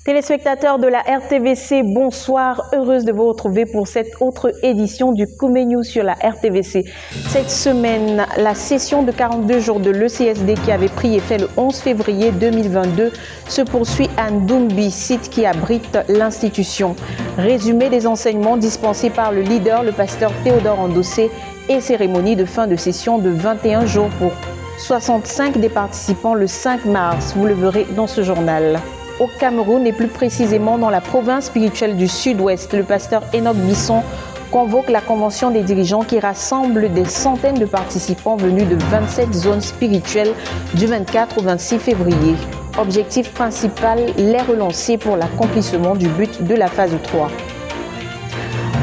Téléspectateurs de la RTVC, bonsoir. Heureuse de vous retrouver pour cette autre édition du Kumé sur la RTVC. Cette semaine, la session de 42 jours de l'ECSD qui avait pris effet le 11 février 2022 se poursuit à Ndoumbi, site qui abrite l'institution. Résumé des enseignements dispensés par le leader, le pasteur Théodore Andossé, et cérémonie de fin de session de 21 jours pour 65 des participants le 5 mars. Vous le verrez dans ce journal. Au Cameroun et plus précisément dans la province spirituelle du Sud-Ouest, le pasteur Enoch Bisson convoque la convention des dirigeants qui rassemble des centaines de participants venus de 27 zones spirituelles du 24 au 26 février. Objectif principal, les relancer pour l'accomplissement du but de la phase 3.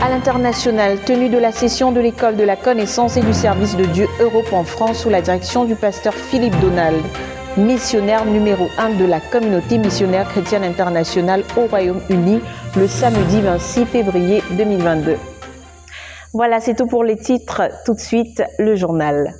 À l'international, tenue de la session de l'école de la connaissance et du service de Dieu Europe en France sous la direction du pasteur Philippe Donald, missionnaire numéro 1 de la communauté missionnaire chrétienne internationale au Royaume-Uni, le samedi 26 février 2022. Voilà, c'est tout pour les titres. Tout de suite, le journal.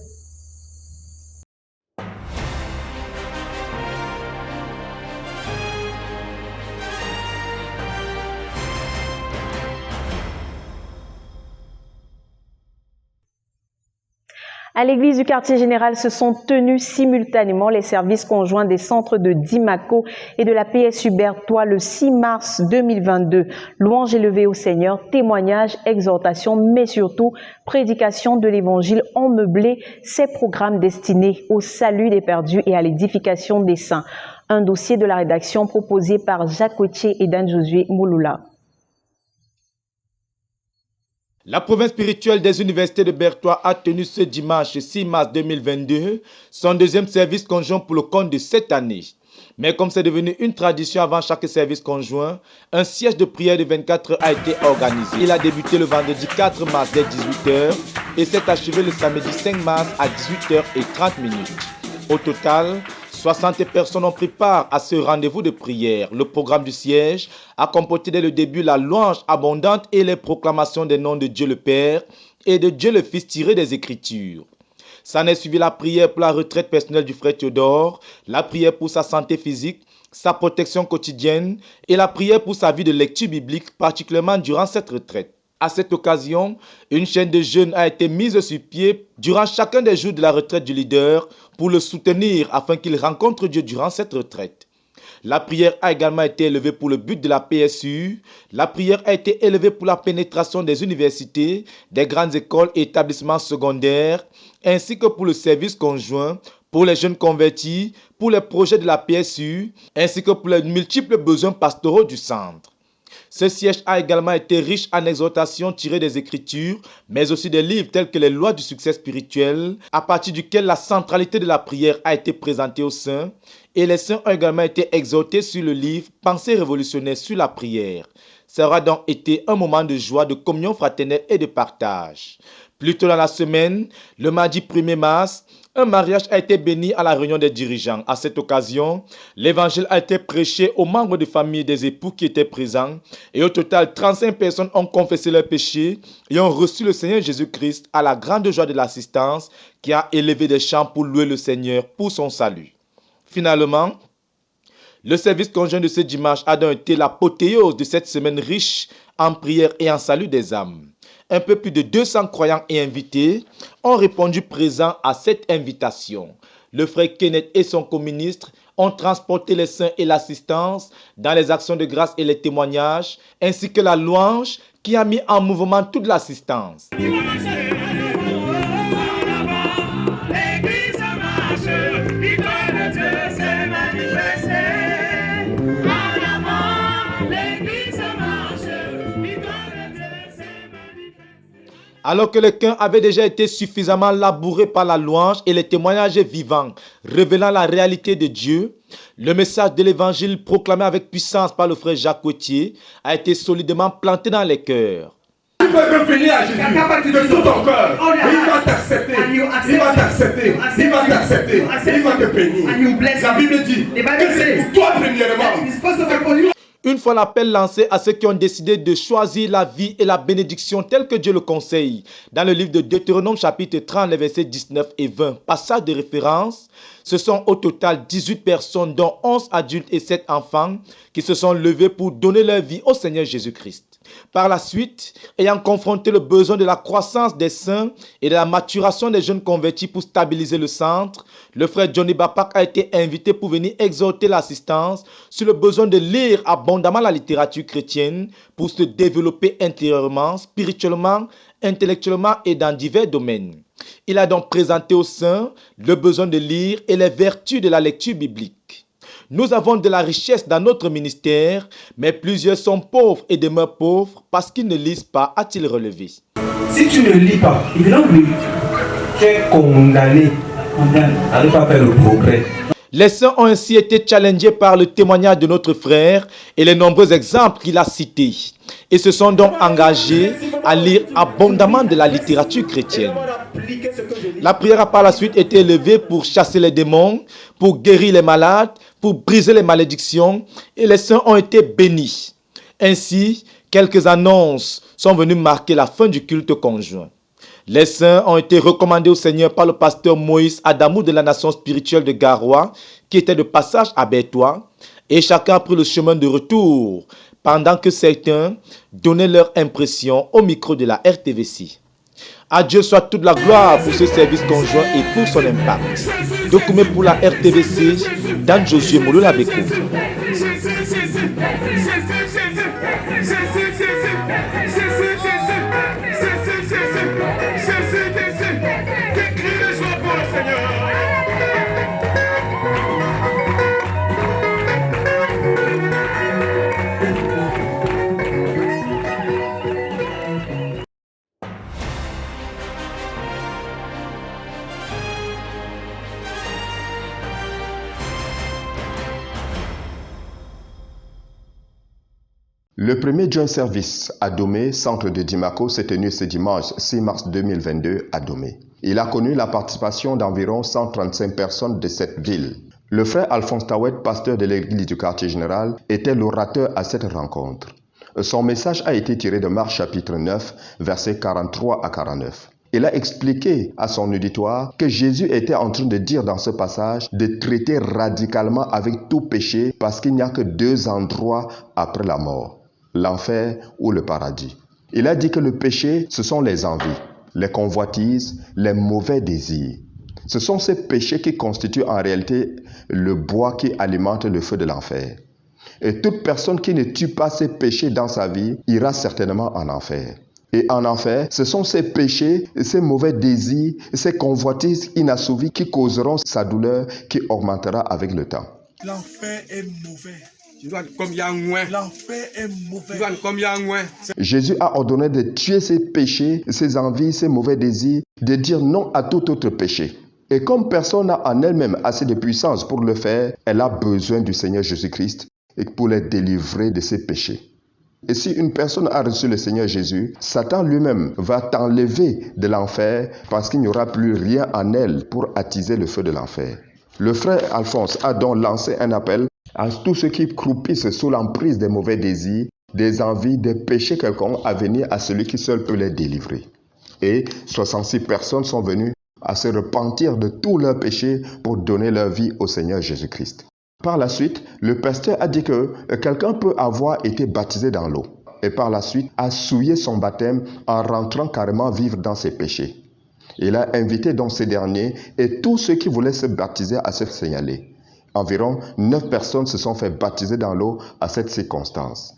À l'église du quartier général se sont tenus simultanément les services conjoints des centres de Dimaco et de la PSU Berthois le 6 mars 2022. Louange élevée au Seigneur, témoignages, exhortations, mais surtout prédication de l'évangile ont meublé ces programmes destinés au salut des perdus et à l'édification des saints. Un dossier de la rédaction proposé par Jacques Coutier et Dan-Josué Mouloula. La province spirituelle des universités de Berthois a tenu ce dimanche 6 mars 2022 son deuxième service conjoint pour le compte de cette année. Mais comme c'est devenu une tradition avant chaque service conjoint, un siège de prière de 24 heures a été organisé. Il a débuté le vendredi 4 mars dès 18h et s'est achevé le samedi 5 mars à 18h30. Au total, 60 personnes ont pris part à ce rendez-vous de prière. Le programme du siège a comporté dès le début la louange abondante et les proclamations des noms de Dieu le Père et de Dieu le Fils tirés des Écritures. S'en est suivi la prière pour la retraite personnelle du frère Théodore, la prière pour sa santé physique, sa protection quotidienne et la prière pour sa vie de lecture biblique, particulièrement durant cette retraite. À cette occasion, une chaîne de jeûne a été mise sur pied durant chacun des jours de la retraite du leader pour le soutenir afin qu'il rencontre Dieu durant cette retraite. La prière a également été élevée pour le but de la PSU. La prière a été élevée pour la pénétration des universités, des grandes écoles et établissements secondaires, ainsi que pour le service conjoint, pour les jeunes convertis, pour les projets de la PSU, ainsi que pour les multiples besoins pastoraux du centre. Ce siège a également été riche en exhortations tirées des Écritures, mais aussi des livres tels que les lois du succès spirituel, à partir duquel la centralité de la prière a été présentée aux saints, et les saints ont également été exhortés sur le livre Pensées révolutionnaires sur la prière. Ça aura donc été un moment de joie, de communion fraternelle et de partage. Plus tôt dans la semaine, le mardi 1er mars, un mariage a été béni à la réunion des dirigeants. À cette occasion, l'évangile a été prêché aux membres de famille des époux qui étaient présents. Et au total, 35 personnes ont confessé leurs péchés et ont reçu le Seigneur Jésus-Christ à la grande joie de l'assistance qui a élevé des chants pour louer le Seigneur pour son salut. Finalement, le service conjoint de ce dimanche a donc été l'apothéose de cette semaine riche en prière et en salut des âmes. Un peu plus de 200 croyants et invités ont répondu présents à cette invitation. Le frère Kenneth et son co-ministre ont transporté les saints et l'assistance dans les actions de grâce et les témoignages, ainsi que la louange qui a mis en mouvement toute l'assistance. Alors que le cœur avait déjà été suffisamment labouré par la louange et les témoignages vivants révélant la réalité de Dieu, le message de l'évangile proclamé avec puissance par le frère Jacques Coutier a été solidement planté dans les cœurs. Tu peux revenir à Jésus de tout ton cœur. Il va t'accepter. Il va t'accepter. Il va t'accepter. Il va te bénir. La Bible dit que c'est pour toi premièrement. Une fois l'appel lancé à ceux qui ont décidé de choisir la vie et la bénédiction telle que Dieu le conseille, dans le livre de Deutéronome chapitre 30, les versets 19 et 20, passage de référence, ce sont au total 18 personnes, dont 11 adultes et 7 enfants, qui se sont levés pour donner leur vie au Seigneur Jésus-Christ. Par la suite, ayant confronté le besoin de la croissance des saints et de la maturation des jeunes convertis pour stabiliser le centre, le frère Johnny Bapak a été invité pour venir exhorter l'assistance sur le besoin de lire abondamment la littérature chrétienne pour se développer intérieurement, spirituellement, intellectuellement et dans divers domaines. Il a donc présenté aux saints le besoin de lire et les vertus de la lecture biblique. Nous avons de la richesse dans notre ministère, mais plusieurs sont pauvres et demeurent pauvres parce qu'ils ne lisent pas, a-t-il relevé. Si tu ne lis pas, évidemment, tu es condamné à ne pas faire le progrès. Les saints ont ainsi été challengés par le témoignage de notre frère et les nombreux exemples qu'il a cités. Et se sont donc engagés à lire abondamment de la littérature chrétienne. La prière a par la suite été élevée pour chasser les démons, pour guérir les malades, pour briser les malédictions, et les saints ont été bénis. Ainsi, quelques annonces sont venues marquer la fin du culte conjoint. Les saints ont été recommandés au Seigneur par le pasteur Moïse Adamou de la nation spirituelle de Garoua, qui était de passage à Bertois, et chacun a pris le chemin de retour, pendant que certains donnaient leur impression au micro de la RTVC. À Dieu soit toute la gloire pour ce service conjoint et pour son impact. Document pour la RTVC, Dan Josué Molo Labeko. Le premier joint service à Domé, centre de Dimako, s'est tenu ce dimanche 6 mars 2022 à Domé. Il a connu la participation d'environ 135 personnes de cette ville. Le frère Alphonse Tawet, pasteur de l'église du quartier général, était l'orateur à cette rencontre. Son message a été tiré de Marc chapitre 9, versets 43 à 49. Il a expliqué à son auditoire que Jésus était en train de dire dans ce passage de traiter radicalement avec tout péché parce qu'il n'y a que deux endroits après la mort, l'enfer ou le paradis. Il a dit que le péché, ce sont les envies, les convoitises, les mauvais désirs. Ce sont ces péchés qui constituent en réalité le bois qui alimente le feu de l'enfer. Et toute personne qui ne tue pas ces péchés dans sa vie ira certainement en enfer. Et en enfer, ce sont ces péchés, ces mauvais désirs, ces convoitises inassouvies qui causeront sa douleur qui augmentera avec le temps. L'enfer est mauvais. L'enfer est mauvais. Jésus a ordonné de tuer ces péchés, ces envies, ces mauvais désirs, de dire non à tout autre péché. Et comme personne n'a en elle-même assez de puissance pour le faire, elle a besoin du Seigneur Jésus-Christ et pour les délivrer de ses péchés. Et si une personne a reçu le Seigneur Jésus, Satan lui-même va t'enlever de l'enfer parce qu'il n'y aura plus rien en elle pour attiser le feu de l'enfer. Le frère Alphonse a donc lancé un appel à tous ceux qui croupissent sous l'emprise des mauvais désirs, des envies, des péchés quelconques à venir à celui qui seul peut les délivrer. Et 66 personnes sont venues à se repentir de tous leurs péchés pour donner leur vie au Seigneur Jésus-Christ. Par la suite, le pasteur a dit que quelqu'un peut avoir été baptisé dans l'eau et par la suite a souillé son baptême en rentrant carrément vivre dans ses péchés. Il a invité donc ces derniers et tous ceux qui voulaient se baptiser à se signaler. Environ 9 personnes se sont fait baptiser dans l'eau à cette circonstance.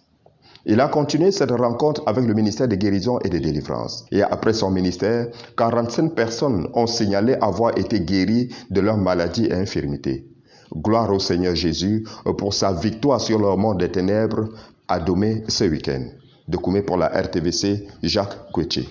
Il a continué cette rencontre avec le ministère de guérison et de délivrance. Et après son ministère, 45 personnes ont signalé avoir été guéries de leurs maladies et infirmités. Gloire au Seigneur Jésus pour sa victoire sur le monde des ténèbres à Domé ce week-end. Document pour la RTVC, Jacques Koueché.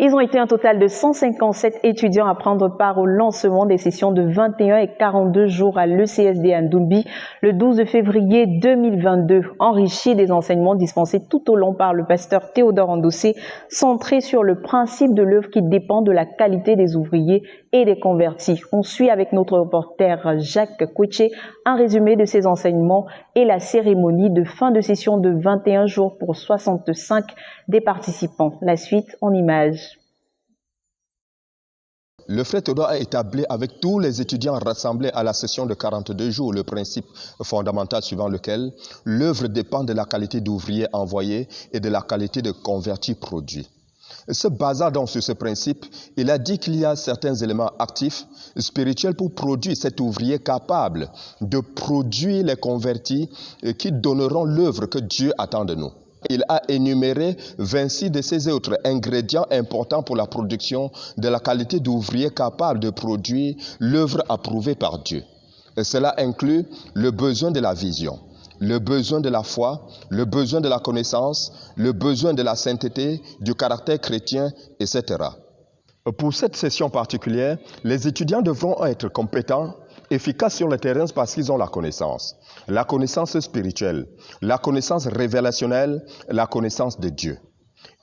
Ils ont été un total de 157 étudiants à prendre part au lancement des sessions de 21 et 42 jours à l'ECSD Ndoumbi le 12 février 2022, enrichis des enseignements dispensés tout au long par le pasteur Théodore Andossé, centrés sur le principe de l'œuvre qui dépend de la qualité des ouvriers et des convertis. On suit avec notre reporter Jacques Kouché un résumé de ces enseignements et la cérémonie de fin de session de 21 jours pour 65 des participants. La suite en images. Le frère Théodore a établi avec tous les étudiants rassemblés à la session de 42 jours le principe fondamental suivant lequel l'œuvre dépend de la qualité d'ouvriers envoyés et de la qualité de convertis produits. Se basant donc sur ce principe, il a dit qu'il y a certains éléments actifs, spirituels pour produire cet ouvrier capable de produire les convertis qui donneront l'œuvre que Dieu attend de nous. Il a énuméré 26 de ces autres ingrédients importants pour la production de la qualité d'ouvrier capable de produire l'œuvre approuvée par Dieu. Et cela inclut le besoin de la vision, le besoin de la foi, le besoin de la connaissance, le besoin de la sainteté, du caractère chrétien, etc. Pour cette session particulière, les étudiants devront être compétents, efficaces sur le terrain parce qu'ils ont la connaissance spirituelle, la connaissance révélationnelle, la connaissance de Dieu.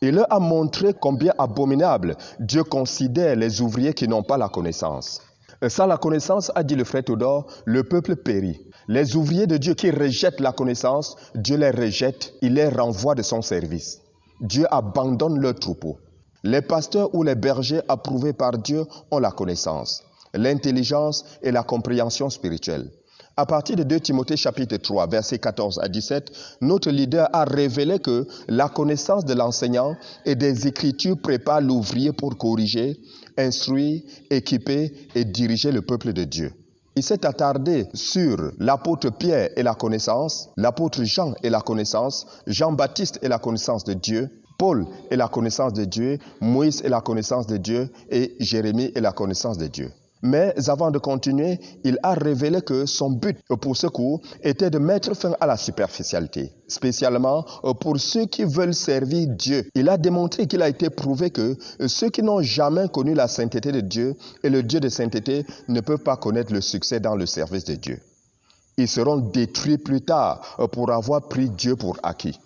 Il leur a montré combien abominable Dieu considère les ouvriers qui n'ont pas la connaissance. Sans la connaissance, a dit le frère Théodore, le peuple périt. Les ouvriers de Dieu qui rejettent la connaissance, Dieu les rejette, il les renvoie de son service. Dieu abandonne leur troupeau. Les pasteurs ou les bergers approuvés par Dieu ont la connaissance, l'intelligence et la compréhension spirituelle. À partir de 2 Timothée chapitre 3, versets 14 à 17, notre leader a révélé que la connaissance de l'enseignant et des Écritures prépare l'ouvrier pour corriger, instruire, équiper et diriger le peuple de Dieu. Il s'est attardé sur l'apôtre Pierre et la connaissance, l'apôtre Jean et la connaissance, Jean-Baptiste et la connaissance de Dieu, Paul et la connaissance de Dieu, Moïse et la connaissance de Dieu et Jérémie et la connaissance de Dieu. Mais avant de continuer, il a révélé que son but pour ce cours était de mettre fin à la superficialité, spécialement pour ceux qui veulent servir Dieu. Il a démontré qu'il a été prouvé que ceux qui n'ont jamais connu la sainteté de Dieu et le Dieu de sainteté ne peuvent pas connaître le succès dans le service de Dieu. Ils seront détruits plus tard pour avoir pris Dieu pour acquis.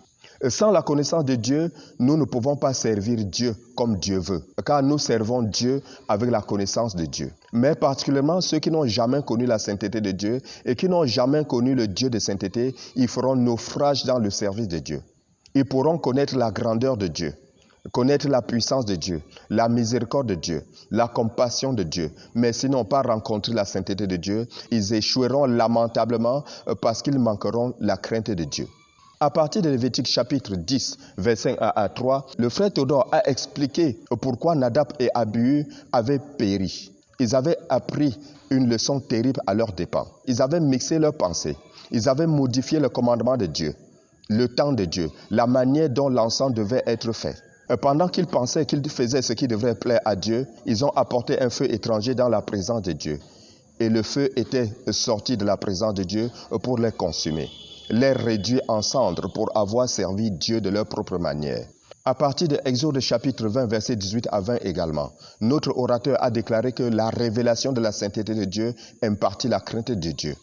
Sans la connaissance de Dieu, nous ne pouvons pas servir Dieu comme Dieu veut, car nous servons Dieu avec la connaissance de Dieu. Mais particulièrement ceux qui n'ont jamais connu la sainteté de Dieu et qui n'ont jamais connu le Dieu de sainteté, ils feront naufrage dans le service de Dieu. Ils pourront connaître la grandeur de Dieu, connaître la puissance de Dieu, la miséricorde de Dieu, la compassion de Dieu. Mais s'ils n'ont pas rencontré la sainteté de Dieu, ils échoueront lamentablement parce qu'ils manqueront la crainte de Dieu. À partir de Lévitique chapitre 10, versets 1 à 3, le frère Théodore a expliqué pourquoi Nadab et Abihu avaient péri. Ils avaient appris une leçon terrible à leurs dépens. Ils avaient mixé leurs pensées. Ils avaient modifié le commandement de Dieu, le temps de Dieu, la manière dont l'encens devait être fait. Pendant qu'ils pensaient qu'ils faisaient ce qui devrait plaire à Dieu, ils ont apporté un feu étranger dans la présence de Dieu. Et le feu était sorti de la présence de Dieu pour les consumer, les réduire en cendres pour avoir servi Dieu de leur propre manière. À partir de Exode chapitre 20, versets 18 à 20 également, notre orateur a déclaré que la révélation de la sainteté de Dieu impartit la crainte de Dieu.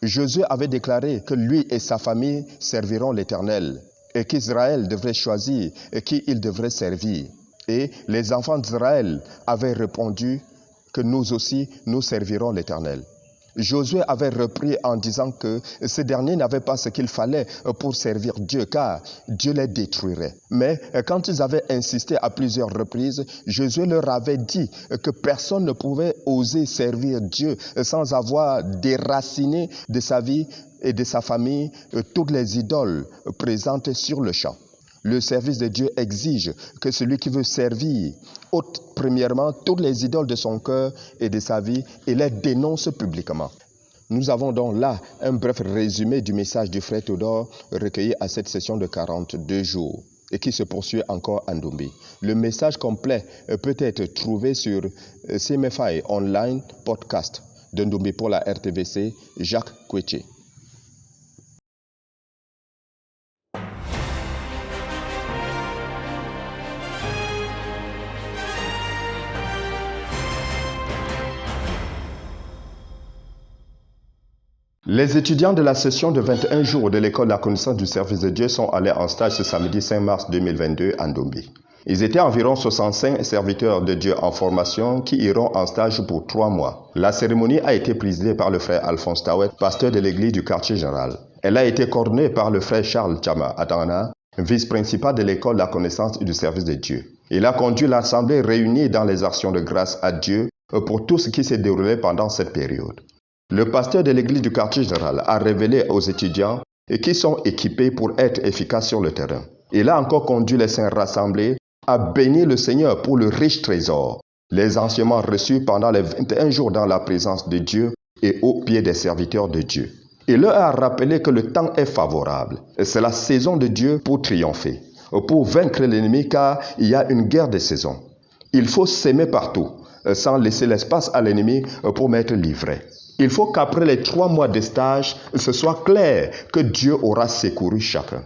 Josué avait déclaré que lui et sa famille serviront l'Éternel et qu'Israël devrait choisir qui il devrait servir. Et les enfants d'Israël avaient répondu que nous aussi, nous servirons l'Éternel. Josué avait repris en disant que ces derniers n'avaient pas ce qu'il fallait pour servir Dieu, car Dieu les détruirait. Mais quand ils avaient insisté à plusieurs reprises, Josué leur avait dit que personne ne pouvait oser servir Dieu sans avoir déraciné de sa vie et de sa famille toutes les idoles présentes sur le champ. Le service de Dieu exige que celui qui veut servir ôte premièrement toutes les idoles de son cœur et de sa vie et les dénonce publiquement. Nous avons donc là un bref résumé du message du frère Théodore recueilli à cette session de 42 jours et qui se poursuit encore à Ndoumbi. Le message complet peut être trouvé sur CMFI Online Podcast de Ndoumbi pour la RTVC, Jacques Kouché. Les étudiants de la session de 21 jours de l'école de la connaissance du service de Dieu sont allés en stage ce samedi 5 mars 2022 à Ndombi. Ils étaient environ 65 serviteurs de Dieu en formation qui iront en stage pour 3 mois. La cérémonie a été présidée par le frère Alphonse Tawet, pasteur de l'église du quartier général. Elle a été coordonnée par le frère Charles Chama Adana, vice-principal de l'école de la connaissance du service de Dieu. Il a conduit l'assemblée réunie dans les actions de grâce à Dieu pour tout ce qui s'est déroulé pendant cette période. Le pasteur de l'église du quartier général a révélé aux étudiants qui sont équipés pour être efficaces sur le terrain. Il a encore conduit les saints rassemblés à bénir le Seigneur pour le riche trésor, les enseignements reçus pendant les 21 jours dans la présence de Dieu et au pied des serviteurs de Dieu. Il leur a rappelé que le temps est favorable. C'est la saison de Dieu pour triompher, pour vaincre l'ennemi, car il y a une guerre des saisons. Il faut s'aimer partout, sans laisser l'espace à l'ennemi pour m'être livré. Il faut qu'après les 3 mois de stage, ce soit clair que Dieu aura secouru chacun.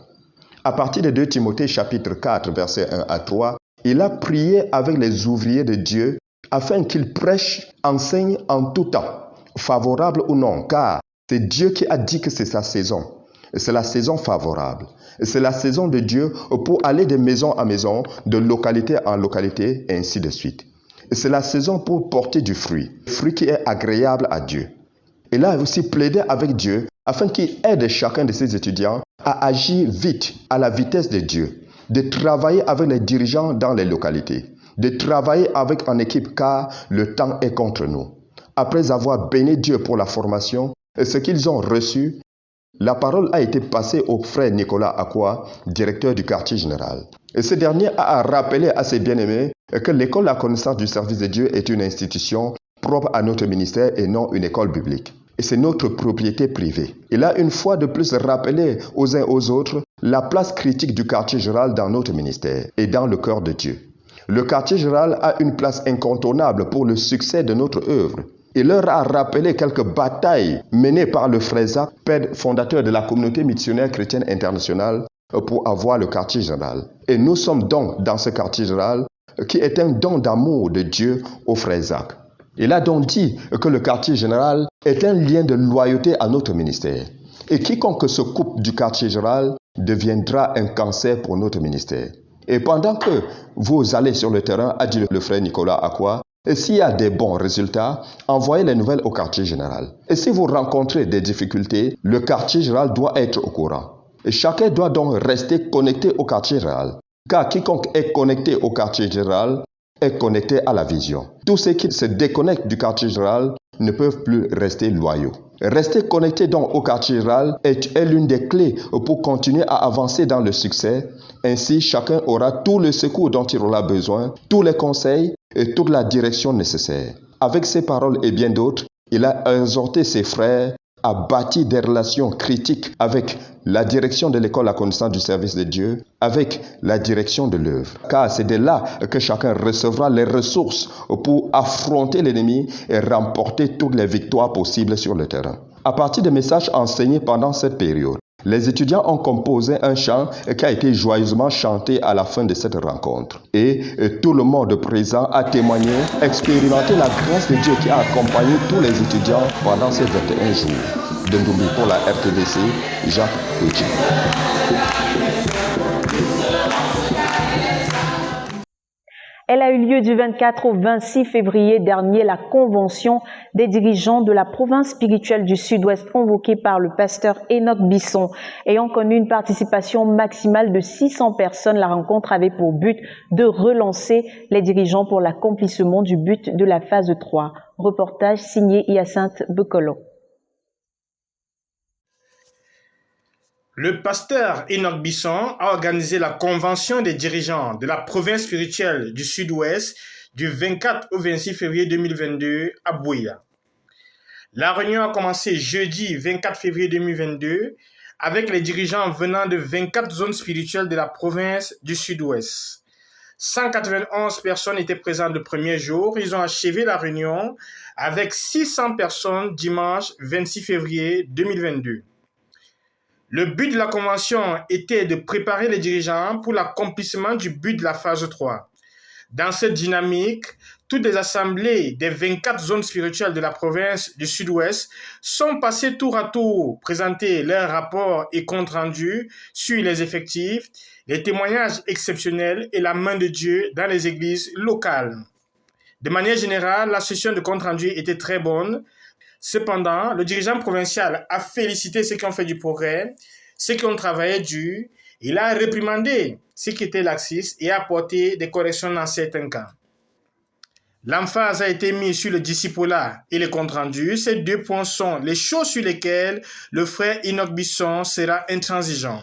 À partir de 2 Timothée chapitre 4, versets 1 à 3, il a prié avec les ouvriers de Dieu afin qu'ils prêchent, enseignent en tout temps, favorable ou non, car c'est Dieu qui a dit que c'est sa saison. C'est la saison favorable. C'est la saison de Dieu pour aller de maison en maison, de localité en localité, et ainsi de suite. C'est la saison pour porter du fruit qui est agréable à Dieu. Il a aussi plaidé avec Dieu afin qu'il aide chacun de ses étudiants à agir vite, à la vitesse de Dieu, de travailler avec les dirigeants dans les localités, de travailler en équipe car le temps est contre nous. Après avoir béni Dieu pour la formation et ce qu'ils ont reçu, la parole a été passée au frère Nicolas Akwa, directeur du quartier général. Et ce dernier a rappelé à ses bien-aimés que l'école de la connaissance du service de Dieu est une institution propre à notre ministère et non une école biblique. Et c'est notre propriété privée. Il a une fois de plus rappelé aux uns aux autres la place critique du quartier général dans notre ministère et dans le cœur de Dieu. Le quartier général a une place incontournable pour le succès de notre œuvre. Il leur a rappelé quelques batailles menées par le frère Zach, père fondateur de la communauté missionnaire chrétienne internationale, pour avoir le quartier général. Et nous sommes donc dans ce quartier général qui est un don d'amour de Dieu au frère Zach. Il a donc dit que le quartier général est un lien de loyauté à notre ministère. Et quiconque se coupe du quartier général deviendra un cancer pour notre ministère. Et pendant que vous allez sur le terrain, a dit le frère Nicolas Akwa, et s'il y a des bons résultats, envoyez les nouvelles au quartier général. Et si vous rencontrez des difficultés, le quartier général doit être au courant. Et chacun doit donc rester connecté au quartier général. Car quiconque est connecté au quartier général est connecté à la vision. Tous ceux qui se déconnectent du quartier général ne peuvent plus rester loyaux. Rester connecté donc au quartier général est l'une des clés pour continuer à avancer dans le succès. Ainsi, chacun aura tout le secours dont il aura besoin, tous les conseils et toute la direction nécessaire. Avec ces paroles et bien d'autres, il a exhorté ses frères à bâtir des relations critiques avec la direction de l'école de la connaissance du service de Dieu, avec la direction de l'œuvre. Car c'est de là que chacun recevra les ressources pour affronter l'ennemi et remporter toutes les victoires possibles sur le terrain. À partir des messages enseignés pendant cette période, les étudiants ont composé un chant qui a été joyeusement chanté à la fin de cette rencontre. Et tout le monde présent a témoigné, expérimenté la grâce de Dieu qui a accompagné tous les étudiants pendant ces 21 jours. De Ndombi pour la RTVC, Jacques Petit. Elle a eu lieu du 24 au 26 février dernier, la convention des dirigeants de la province spirituelle du Sud-Ouest convoquée par le pasteur Enoch Bisson. Ayant connu une participation maximale de 600 personnes, la rencontre avait pour but de relancer les dirigeants pour l'accomplissement du but de la phase 3. Reportage signé Hyacinthe Bekolo. Le pasteur Enoch Bisson a organisé la convention des dirigeants de la province spirituelle du Sud-Ouest du 24 au 26 février 2022 à Bouya. La réunion a commencé jeudi 24 février 2022 avec les dirigeants venant de 24 zones spirituelles de la province du Sud-Ouest. 191 personnes étaient présentes le premier jour. Ils ont achevé la réunion avec 600 personnes dimanche 26 février 2022. Le but de la convention était de préparer les dirigeants pour l'accomplissement du but de la phase 3. Dans cette dynamique, toutes les assemblées des 24 zones spirituelles de la province du Sud-Ouest sont passées tour à tour présenter leurs rapports et comptes rendus sur les effectifs, les témoignages exceptionnels et la main de Dieu dans les églises locales. De manière générale, la session de compte rendu était très bonne. Cependant, le dirigeant provincial a félicité ceux qui ont fait du progrès, ceux qui ont travaillé dur. Il a réprimandé ceux qui étaient laxistes et a apporté des corrections dans certains cas. L'emphase a été mise sur le discipulat et les comptes rendus. Ces deux points sont les choses sur lesquelles le frère Enoch Bisson sera intransigeant.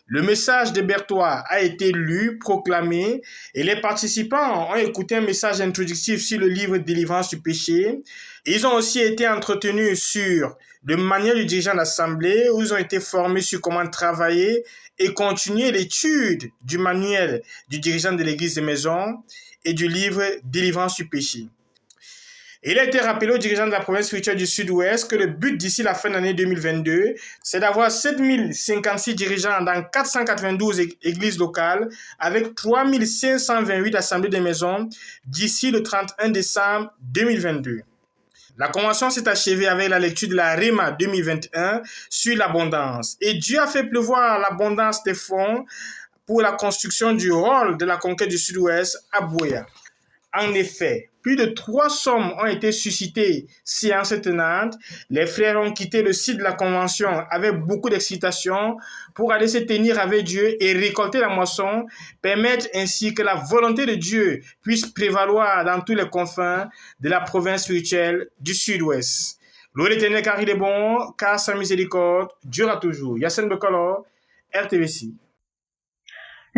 Le message de Berthois a été lu, proclamé, et les participants ont écouté un message introductif sur le livre Délivrance du péché. Ils ont aussi été entretenus sur le manuel du dirigeant de l'Assemblée, où ils ont été formés sur comment travailler et continuer l'étude du manuel du dirigeant de l'Église des Maisons et du livre Délivrance du péché. Il a été rappelé aux dirigeants de la province spirituelle du Sud-Ouest que le but d'ici la fin de l'année 2022, c'est d'avoir 7056 dirigeants dans 492 églises locales avec 3528 assemblées de maisons d'ici le 31 décembre 2022. La convention s'est achevée avec la lecture de la Rima 2021 sur l'abondance. Et Dieu a fait pleuvoir l'abondance des fonds pour la construction du hall de la conquête du Sud-Ouest à Buea. En effet, plus de 3 sommes ont été suscitées, séance tenante. Les frères ont quitté le site de la convention avec beaucoup d'excitation pour aller se tenir avec Dieu et récolter la moisson, permettre ainsi que la volonté de Dieu puisse prévaloir dans tous les confins de la province spirituelle du Sud-Ouest. Louez l'Éternel car il est bon, car sa miséricorde durera toujours. Yassine Bekolo, RTVC.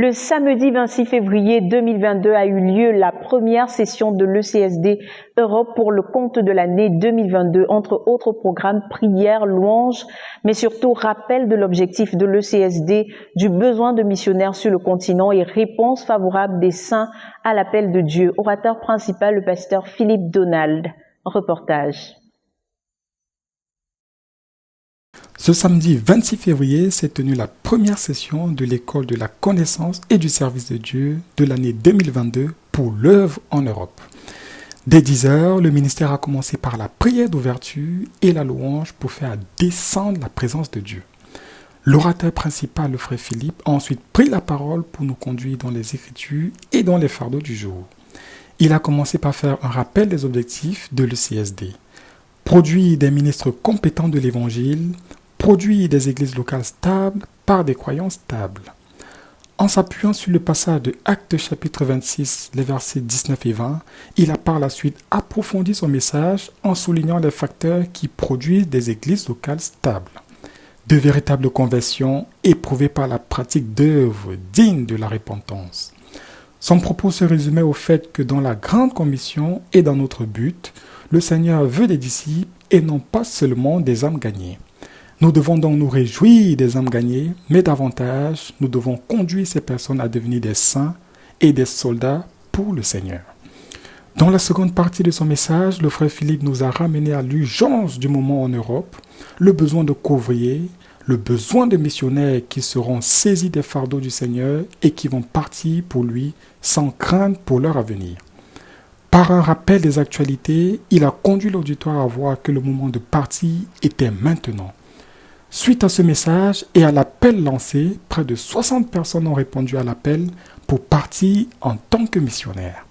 Le samedi 26 février 2022 a eu lieu la première session de l'ECSD Europe pour le compte de l'année 2022, entre autres programmes prières, louanges, mais surtout rappel de l'objectif de l'ECSD, du besoin de missionnaires sur le continent et réponse favorable des saints à l'appel de Dieu. Orateur principal, le pasteur Philippe Donald. Reportage. Ce samedi 26 février s'est tenue la première session de l'école de la connaissance et du service de Dieu de l'année 2022 pour l'œuvre en Europe. Dès 10h, le ministère a commencé par la prière d'ouverture et la louange pour faire descendre la présence de Dieu. L'orateur principal, le frère Philippe, a ensuite pris la parole pour nous conduire dans les Écritures et dans les fardeaux du jour. Il a commencé par faire un rappel des objectifs de l'ECSD. Produire des ministres compétents de l'Évangile, produire des églises locales stables par des croyants stables. En s'appuyant sur le passage de Actes chapitre 26, les versets 19 et 20, il a par la suite approfondi son message en soulignant les facteurs qui produisent des églises locales stables. De véritables conversions éprouvées par la pratique d'œuvres dignes de la repentance. Son propos se résumait au fait que dans la grande commission et dans notre but, le Seigneur veut des disciples et non pas seulement des âmes gagnées. Nous devons donc nous réjouir des âmes gagnées, mais davantage, nous devons conduire ces personnes à devenir des saints et des soldats pour le Seigneur. Dans la seconde partie de son message, le frère Philippe nous a ramené à l'urgence du moment en Europe, le besoin de couvriers, le besoin de missionnaires qui seront saisis des fardeaux du Seigneur et qui vont partir pour lui sans crainte pour leur avenir. Par un rappel des actualités, il a conduit l'auditoire à voir que le moment de partir était maintenant. Suite à ce message et à l'appel lancé, près de 60 personnes ont répondu à l'appel pour partir en tant que missionnaires.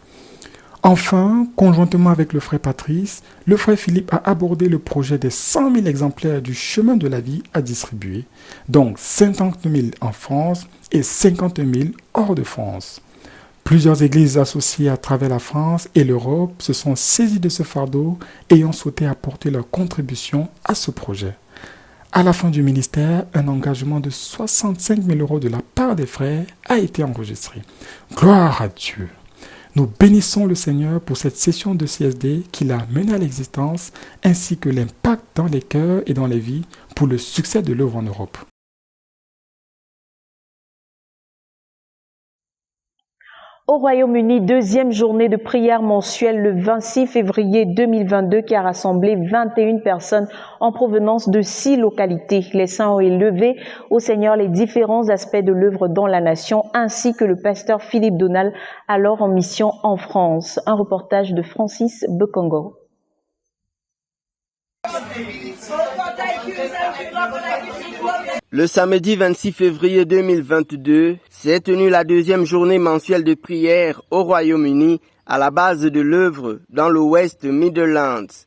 Enfin, conjointement avec le frère Patrice, le frère Philippe a abordé le projet des 100 000 exemplaires du chemin de la vie à distribuer, donc 50 000 en France et 50 000 hors de France. Plusieurs églises associées à travers la France et l'Europe se sont saisies de ce fardeau ayant souhaité apporter leur contribution à ce projet. À la fin du ministère, un engagement de 65 000 € de la part des frères a été enregistré. Gloire à Dieu! Nous bénissons le Seigneur pour cette session de CSD qu'il a menée à l'existence, ainsi que l'impact dans les cœurs et dans les vies pour le succès de l'œuvre en Europe. Au Royaume-Uni, deuxième journée de prière mensuelle le 26 février 2022 qui a rassemblé 21 personnes en provenance de 6 localités. Les saints ont élevé au Seigneur les différents aspects de l'œuvre dans la nation ainsi que le pasteur Philippe Donald, alors en mission en France. Un reportage de Francis Bekongo. Le samedi 26 février 2022 s'est tenue la deuxième journée mensuelle de prière au Royaume-Uni à la base de l'œuvre dans le West Midlands.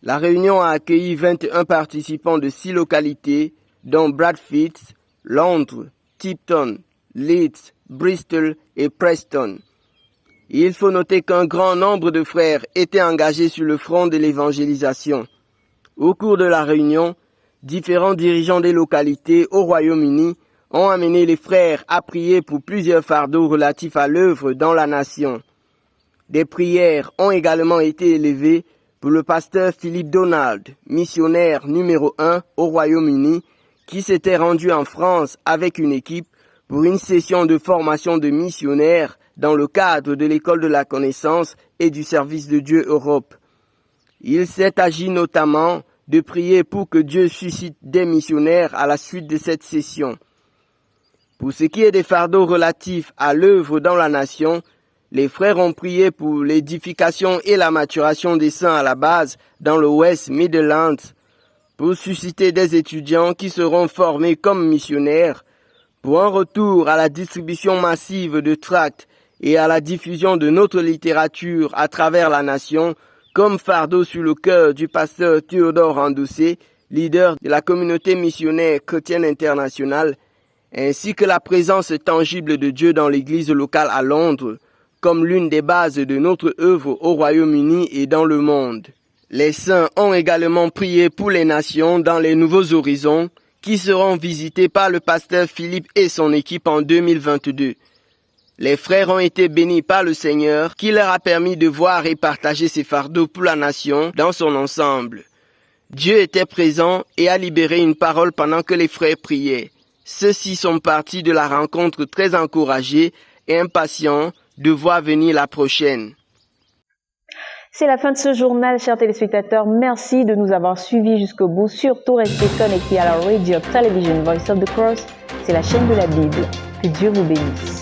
La réunion a accueilli 21 participants de 6 localités dont Bradford, Londres, Tipton, Leeds, Bristol et Preston. Il faut noter qu'un grand nombre de frères étaient engagés sur le front de l'évangélisation. Au cours de la réunion, différents dirigeants des localités au Royaume-Uni ont amené les frères à prier pour plusieurs fardeaux relatifs à l'œuvre dans la nation. Des prières ont également été élevées pour le pasteur Philippe Donald, missionnaire numéro 1 au Royaume-Uni, qui s'était rendu en France avec une équipe pour une session de formation de missionnaires dans le cadre de l'école de la connaissance et du service de Dieu Europe. Il s'est agi notamment de prier pour que Dieu suscite des missionnaires à la suite de cette session. Pour ce qui est des fardeaux relatifs à l'œuvre dans la nation, les frères ont prié pour l'édification et la maturation des saints à la base dans le West Midlands, pour susciter des étudiants qui seront formés comme missionnaires, pour un retour à la distribution massive de tracts et à la diffusion de notre littérature à travers la nation, comme fardeau sur le cœur du pasteur Théodore Randossé, leader de la communauté missionnaire chrétienne internationale, ainsi que la présence tangible de Dieu dans l'église locale à Londres, comme l'une des bases de notre œuvre au Royaume-Uni et dans le monde. Les saints ont également prié pour les nations dans les nouveaux horizons, qui seront visités par le pasteur Philippe et son équipe en 2022. Les frères ont été bénis par le Seigneur qui leur a permis de voir et partager ces fardeaux pour la nation dans son ensemble. Dieu était présent et a libéré une parole pendant que les frères priaient. Ceux-ci sont partis de la rencontre très encouragés et impatients de voir venir la prochaine. C'est la fin de ce journal, chers téléspectateurs. Merci de nous avoir suivis jusqu'au bout. Surtout, restez connectés à la Radio Television Voice of the Cross. C'est la chaîne de la Bible. Que Dieu vous bénisse.